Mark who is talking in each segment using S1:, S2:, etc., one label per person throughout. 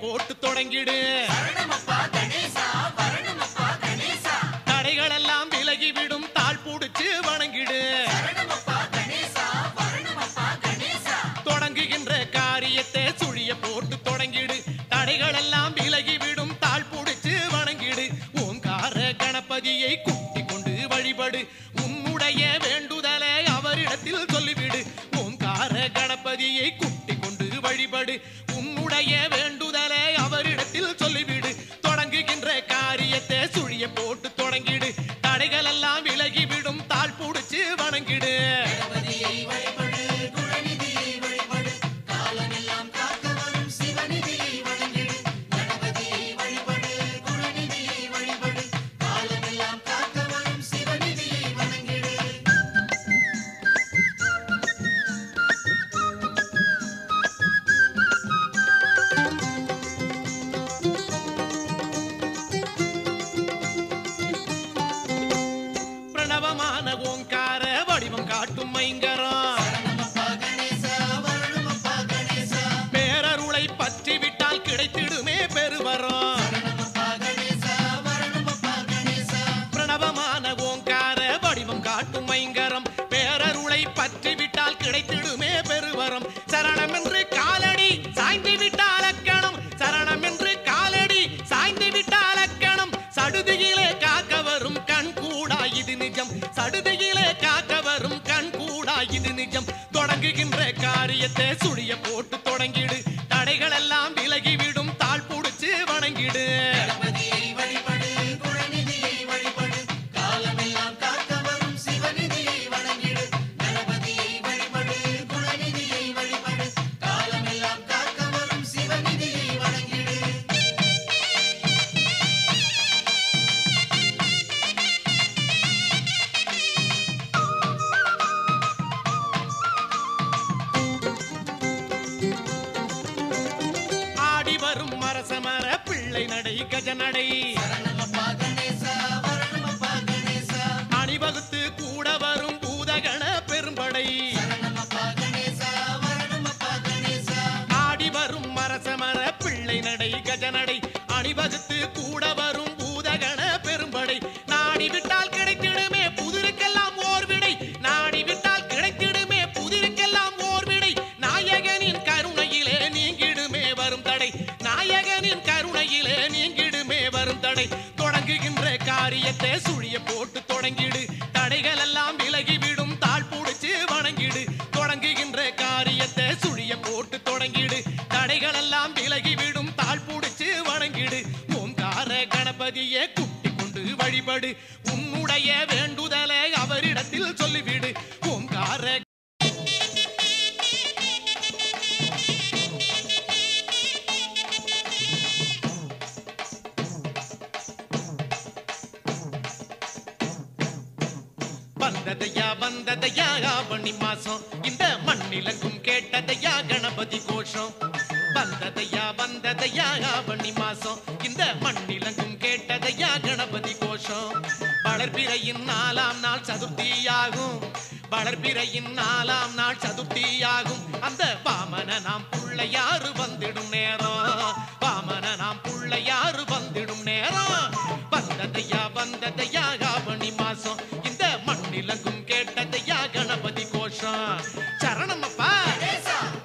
S1: போட்டு தொடங்கிடு. தடைகள் எல்லாம் விலகிவிடும், தாழ் புடிச்சு வணங்கிடு. தொடங்குகின்ற காரியத்தை சுழிய போட்டு தொடங்கிடு. தடைகள் எல்லாம் விலகிவிடும், தாழ் புடிச்சு வணங்கிடு. ஓங்கார கணபதியை கூட்டிக் கொண்டு வழிபடு. உன்னுடைய வேண்டுதலை அவரிடத்தில் சொல்லிவிடு. ஓங்கார கணபதியை கூட்டிக் கொண்டு வழிபடு. உன்னுடைய வேண்டுதலை அவரிடத்தில் சொல்லிவிடு. தொடங்குகின்ற காரியத்தை சுழிய போட்டு தொடங்கிடு. தடைகள் எல்லாம் விலகிவிடும், தாழ் புடிச்சு வணங்கிடு. பிரணவமான ஓங்கார வடிவம் காட்டும் மைங்கரம். பேரருளை பற்றி விட்டால் கிடைத்திடுமே பெருவரம். பிரணவமான ஓங்கார வடிவம் காட்டும் மைங்கரம். பேரருளை பற்றி விட்டால் கிடைத்திடுமே பெருவரம். சரணம் என்று காலடி சாய்ந்து விட்டால் அக்கணம். சரணம் என்று காலடி சாய்ந்து விட்டால் அக்கணம். சடுதியிலே காக்க வரும் கண் கூடா இது நிஜம். சடுதியிலே காக்க வரும் கண் கூடா இது நிஜம். தொடங்குகின்ற காரியத்தை சுழிய போட்டு தொடங்கிடு. தடைகள் எல்லாம் விலகிவிடும், தாழ் புடிச்சு வணங்கிடு. வரும் மரசமர பிள்ளை நடை கஜநடை. அணிவகுத்து கூட வரும் பூதகண பெரும்படை. ஆடி வரும் மரசமர பிள்ளை நடை கஜநடை. அணிவகுத்து கூட வரும் பூதகண பெரும்படை. நாடி விட்டால் கிடைத்திடுமே புதிருக்கெல்லாம் ஓர் விடை. நாடி விட்டால் கிடைத்திடுமே புதிருக்கெல்லாம் ஓர் விடை. நாயகனின் கருணையிலே நீங்கிடுமே வரும் தடை. நாயகனின் கருணையிலே நீங்கிடுமே வரும் தடை. தொடங்குகின்ற காரியத்தை சுழிய போட்டு தொடங்கிடு. தடைகள் எல்லாம் விலகிவிடும், தாழ் புடிச்சு வணங்கிடு. தொடங்குகின்ற காரியத்தை சுழிய போட்டு தொடங்கிடு. தடைகள் எல்லாம் விலகிவிடும், தாழ் புடிச்சு வணங்கிடு. ஓங்கார கணபதியை கூட்டிக் கொண்டு வழிபடு. உன்னுடைய வேண்டுதலை அவரிடத்தில் சொல்லிவிடு. ஓங்கார வந்ததையா வந்ததையா ஆவணி மாசம். இந்த மண்ணிலங்கும் கேட்டதையா கணபதி கோஷம். வந்ததையா வந்ததையா ஆவணி மாசம். இந்த மண்ணிலங்கும் கேட்டதையா கணபதி கோஷம். வளர்பிறையின் 4ஆம் நாள் சதுர்த்தியாகும். வளர்பிறையின் 4ஆம் நாள் சதுர்த்தியாகும். அந்த வாமன நாம் புள்ளையாறு வந்திடும் நேரம். வாமன நாம் புள்ளையாறு வந்திடும் நேரம். வந்ததையா வந்ததையா ஆவணி மாசம். இந்த மண்ணிலங்கும் கேட்டதையா கணபதி கோஷம். சரணமப்பா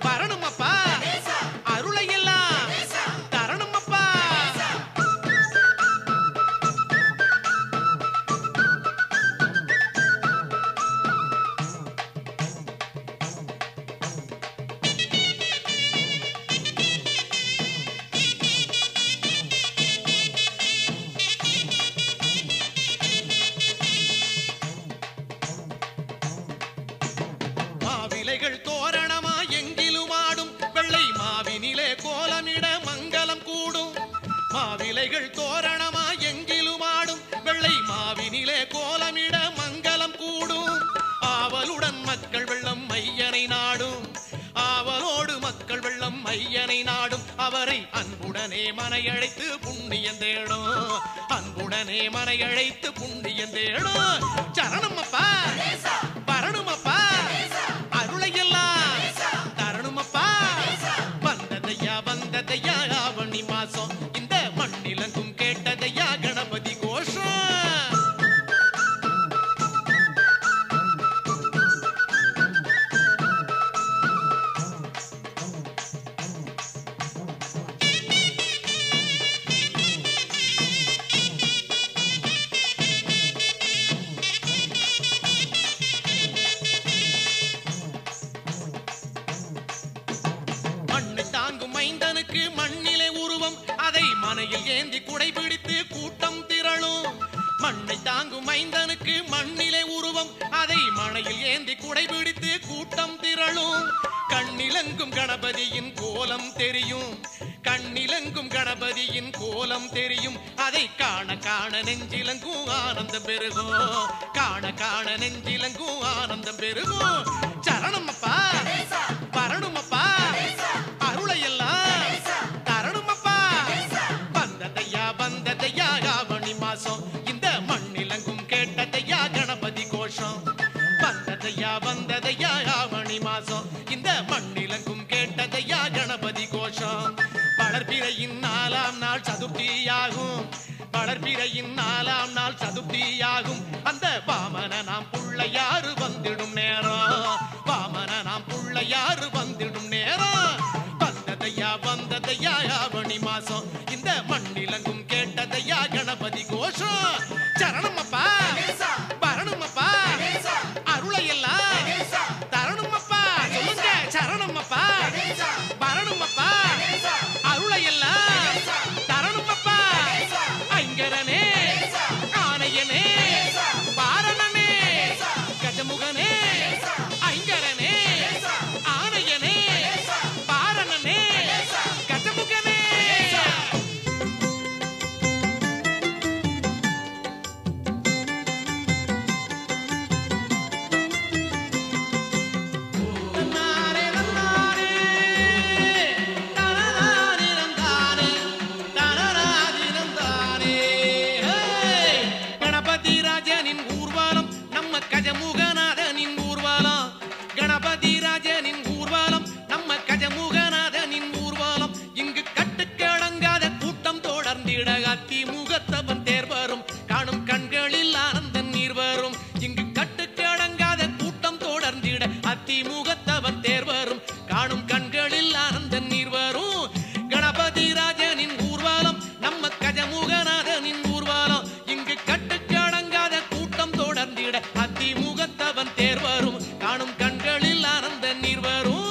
S1: வரணுமப்பா அருளையெல்லாம் தரணுமப்பா. மாவிலைகள் தோரணமா எங்கிலும் ஆடும். வெள்ளை மாவினிலே கோலமிட மங்களம் கூடும். மாவிலைகள் தோரணமா எங்கிலும் ஆடும். வெள்ளை மாவினிலே கோலமிட மங்களம் கூடும். ஆவலுடன் மக்கள் வெள்ளம் மையனை நாடும். ஆவலோடு மக்கள் வெள்ளம் மையனை நாடும். அவரை அன்புடனே மனையழைத்து புண்ணியம் தேடும். அன்புடனே மனையழைத்து புண்ணியம் தேடும். சரணமப்பா வரணுமப்பா அருளையெல்லாம் தரணுமப்பா. வந்ததையா வந்ததையா ஆவணி மைந்தனுக்கு மண்ணிலே உருவம் அதை மனையில் ஏந்தி குடைபிடித்து கூட்டம் திரளும். மண்ணை தாங்கும் மைந்தனுக்கு மண்ணிலே உருவம் அதை மனையில் ஏந்தி குடைபிடித்து கூட்டம் திரளும். கண்ணிலங்கும் கணபதியின் கோலம் தெரியும், கண்ணிலங்கும் கணபதியின் கோலம் தெரியும். அதை காண காண நெஞ்சிலங்கும் ஆனந்தம் பெருகும், காண காண நெஞ்சிலங்கும் ஆனந்தம் பெருகும். சரணமப்பா வரணுமப்பா அருளையெல்லாம் தரணுமப்பா. வந்ததையா வந்ததையா ஆவணி மாசம் இந்த மண்ணிலங்கும் கேட்டதையா கணபதி கோஷம். வந்ததையா வந்ததையா ஆவணி மாசம் இந்த மண்ணிலங்கும் கேட்டதையா கணபதி கோஷம். வளர்பிறையின் 4ஆம் நாள் சதுர்த்தியாகும், வளர்பிறையின் 4ஆம் நாள் சதுர்த்தியாகும். அந்த வாமன நாம் புள்ளையாறு வந்திடும் நேரம், வாமன நாம் புள்ளையாறு வந்திடும் நேரம். வந்ததையா வந்ததையா ஆவணி மாசம் இந்த மண்ணிலங்கும் கேட்டதையா கணபதி கோஷம். சரணமப்பா வரணுமப்பா அருளையெல்லாம் தரணுமப்பா. சொல்லுங்க சரணமப்பா வரணுமப்பா அருளையெல்லாம் தரணுமப்பா. ஐங்கரனே ஆனையனே பாரணனே கஜமுகனே, ஐங்கரனே ஆனையனே பாரணனே கஜமுகனே. தன்னாரே தன்னாரே தனதானே தந்தானே தனராதி தந்தானே. கணபதி ராஜனின் ஊர்வலம் நம்ம கஜமுகநாதனின் ஊர்வலம், கணபதி ராஜனின் ஊர்வலம் நம்ம கஜமுகநாதனின் ஊர்வலம். இங்கு கட்டுக்கடங்காத கூட்டம் தொடர்ந்திட அத்திமுகத்தவன் தேர் வரும், காணும் கண்களில் ஆனந்த நீர் வரும். இங்கு கட்டுக்கடங்காத கூட்டம் தொடர்ந்திட அத்திமுகத்தவன் தேர் வரும், காணும் கண்களில் ஆனந்த நீர் வரும். கணபதி ராஜனின் ஊர்வலம் நம்ம கஜமுகநாதனின் ஊர்வலம். இங்கு கட்டுக்கடங்காத கூட்டம் தொடர்ந்திட அத்திமுகத்தவன் தேர் வரும், காணும் கண்களில் ஆனந்த நீர் வரும்.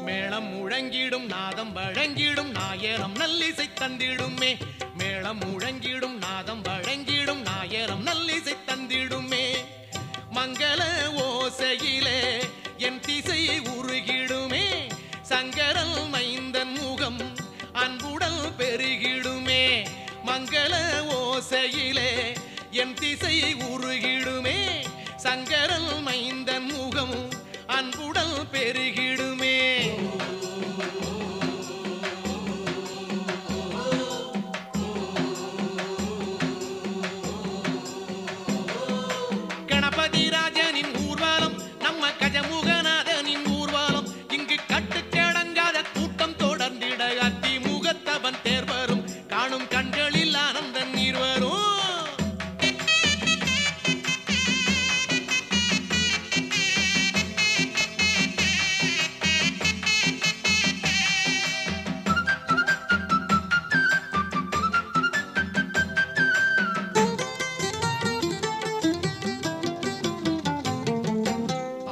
S1: மேளம் முழங்கிடும் நாதம் வழங்கிடும் நாயரம் நல்லிசை தந்திடுமே, மேளம் முழங்கிடும் நாதம் வழங்கிடும் நாயரம் நல்லிசை தந்திடுமே. மங்கள ஓசையிலே என் திசை உருகிடுமே, சங்கரல் மைந்தன் முகம் அன்புடல் பெருகிடுமே. மங்கள ஓசையிலே என் திசை உருகிடுமே, சங்கரல் மைந்தன் முகம் அன்புடல் பெருகிடுமே. கணபதி ராஜனின் ஊர்வலம் நம்ம கஜமுகநாதனின் ஊர்வலம். இங்கு கட்டுக்கடங்காத கூட்டம் தொடர்ந்திட அத்திமுகத்தவன் தேர் வரும், காணும் கண்களில் ஆனந்த நீர் வரும்.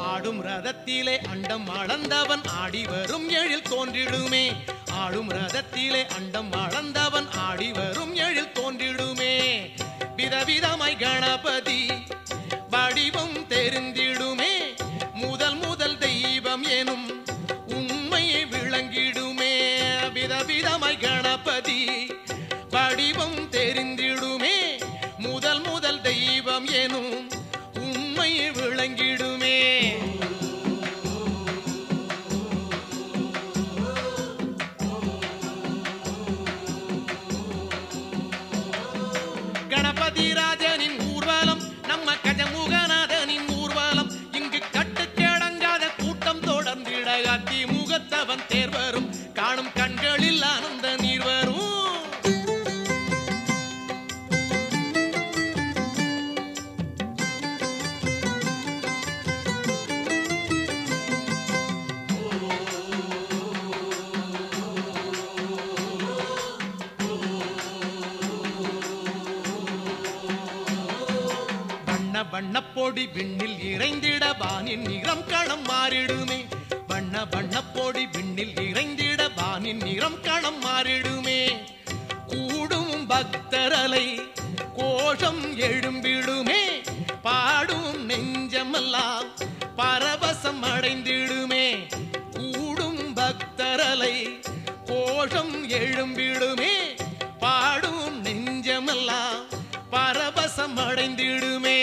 S1: ஆடும் ரதத்திலே அண்டம் அளந்தவன் ஆடி வரும் எழில் தோன்றிடுமே, ஆடும் ரதத்திலே அண்டம் அளந்தவன் ஆடி வரும் எழில் தோன்றிடுமே. விதவிதமாய் கணபதி வடிவம் தெரிந்திடுமே, முதல் முதல் தெய்வம் எனும் உண்மையை விளங்கிடுமே. விதவிதமாய் கணபதி வடிவம் தெரிந்திடுமே, முதல் முதல் தெய்வம் எனும் உண்மையை விளங்கிடுமே. கணபதி ராஜனின் ஊர்வலம் நம்ம கஜமுகநாதனின் ஊர்வலம். இங்கு கட்டுக்கடங்காத கூட்டம் தொடர்ந்திட அத்திமுகத்தவன் தேர் வரும், காணும் கண்களில் ஆனந்த நீர் வரும். வண்ணப்பொடி விண்ணில் இறைந்திட வானின் நிறம் களம் மாறிடுமே வண்ணப்பொடி விண்ணில் இறைந்திட வானின் நிறம் களம் மாறிடுமே கூடும் பக்தரலை கோஷம் எழும்பிடுமே பாடும் நெஞ்சமெல்லாம் பரவசம் அடைந்திடுமே கூடும் பக்தரலை கோஷம் எழும்பிடுமே பாடும் நெஞ்சமெல்லாம் பரவசம் அடைந்திடுமே